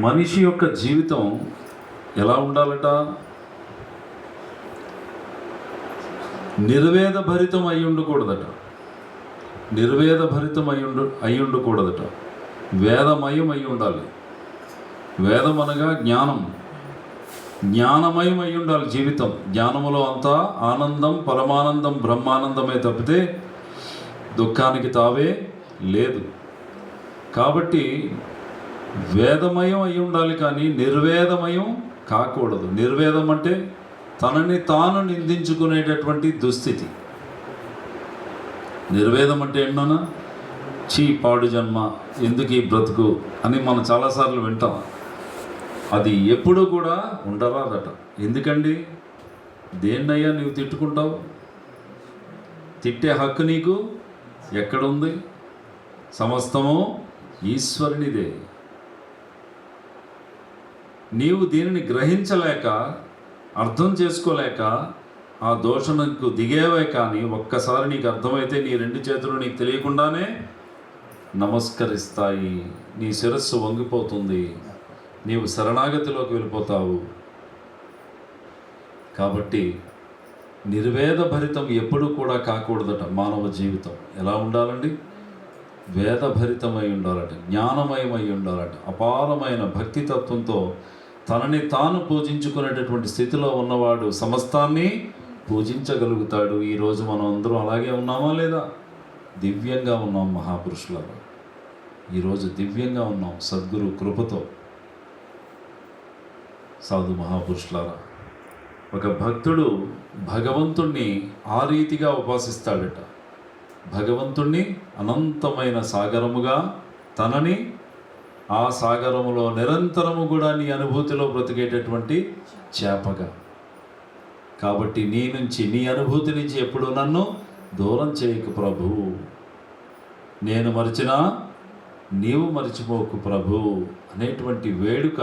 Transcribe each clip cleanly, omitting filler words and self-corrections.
మనిషి యొక్క జీవితం ఎలా ఉండాలట? నిర్వేదభరితం అయి ఉండకూడదట. నిర్వేదభరితం అయి ఉండకూడదట. వేదమయం అయి ఉండాలి. వేదం అనగా జ్ఞానం. జ్ఞానమయం అయి ఉండాలి జీవితం. జ్ఞానములో అంతా ఆనందం, పరమానందం, బ్రహ్మానందమే తప్పితే దుఃఖానికి తావే లేదు. కాబట్టి వేదమయం అయి ఉండాలి, కానీ నిర్వేదమయం కాకూడదు. నిర్వేదం అంటే తనని తాను నిందించుకునేటటువంటి దుస్థితి. నిర్వేదం అంటే ఏంటన్నా? చీ పాడు జన్మ, ఎందుకు ఈ బ్రతుకు అని మనం చాలాసార్లు వింటాం. అది ఎప్పుడూ కూడా ఉండరాదట. ఎందుకండి? దేన్నయ్యా నీవు తిట్టుకుంటావు? తిట్టే హక్కు నీకు ఎక్కడుంది? సమస్తము ఈశ్వరునిదే. నీవు దీనిని గ్రహించలేక, అర్థం చేసుకోలేక ఆ దోషణకు దిగేవే. కానీ ఒక్కసారి నీకు అర్థమైతే నీ రెండు చేతులు నీకు తెలియకుండానే నమస్కరిస్తాయి. నీ శిరస్సు వంగిపోతుంది. నీవు శరణాగతిలోకి వెళ్ళిపోతావు. కాబట్టి నిర్వేదభరితం ఎప్పుడూ కూడా కాకూడదట. మానవ జీవితం ఎలా ఉండాలండి? వేదభరితమై ఉండాలట, జ్ఞానమయమై ఉండాలట. అపారమైన భక్తితత్వంతో తనని తాను పూజించుకునేటటువంటి స్థితిలో ఉన్నవాడు సమస్తాన్ని పూజించగలుగుతాడు. ఈరోజు మనం అందరం అలాగే ఉన్నామా లేదా? దివ్యంగా ఉన్నాం మహాపురుషులారా. ఈరోజు దివ్యంగా ఉన్నాం సద్గురు కృపతో. సాధు మహాపురుషులారా, ఒక భక్తుడు భగవంతుణ్ణి ఆ రీతిగా ఉపాసిస్తాడట. భగవంతుణ్ణి అనంతమైన సాగరముగా, తనని ఆ సాగరములో నిరంతరము కూడా నీ అనుభూతిలో బ్రతికేటటువంటి చేపగా. కాబట్టి నీ నుంచి, నీ అనుభూతి నుంచి ఎప్పుడు నన్ను దూరం చేయకు ప్రభు. నేను మరిచినా నీవు మరిచిపోకు ప్రభు అనేటువంటి వేడుక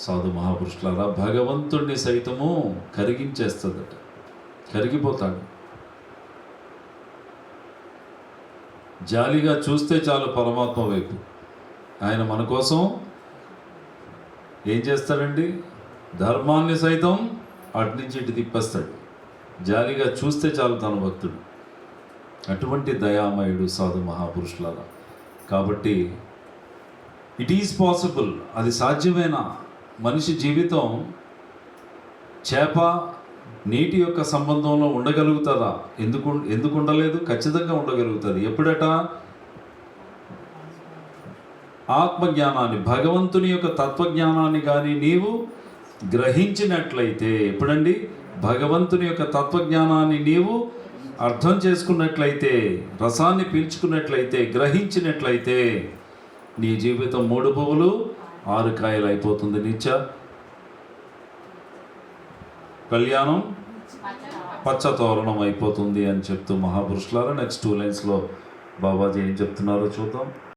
సాధు మహాపురుషులారా భగవంతుణ్ణి సైతము కరిగించేస్తుందట. కరిగిపోతాడు. జాలిగా చూస్తే చాలు పరమాత్మ వైపు. ఆయన మన కోసం ఏం చేస్తాడండి? ధర్మాన్ని సైతం అటు నుంచి ఇటు తిప్పేస్తాడు. జాలిగా చూస్తే చాలు తన భక్తుడు. అటువంటి దయామయుడు సాధు మహాపురుషులారా. కాబట్టి ఇట్ ఈజ్ పాసిబుల్. అది సాధ్యమేనా? మనిషి జీవితం చేప నీటి యొక్క సంబంధంలో ఉండగలుగుతుందా? ఎందుకు ఉండలేదు? ఖచ్చితంగా ఉండగలుగుతుంది. ఎప్పుడట? ఆత్మజ్ఞానాన్ని, భగవంతుని యొక్క తత్వజ్ఞానాన్ని కానీ నీవు గ్రహించినట్లయితే. ఎప్పుడండి? భగవంతుని యొక్క తత్వజ్ఞానాన్ని నీవు అర్థం చేసుకున్నట్లయితే, రసాన్ని పీల్చుకున్నట్లయితే, గ్రహించినట్లయితే నీ జీవితం 3 పువ్వులు 6 కాయలు అయిపోతుంది. నిత్య కళ్యాణం పచ్చతోరణం అయిపోతుంది అని చెప్తూ మహాపురుషులారా నెక్స్ట్ 2 లైన్స్లో బాబాజీ ఏం చెప్తున్నారో చూద్దాం.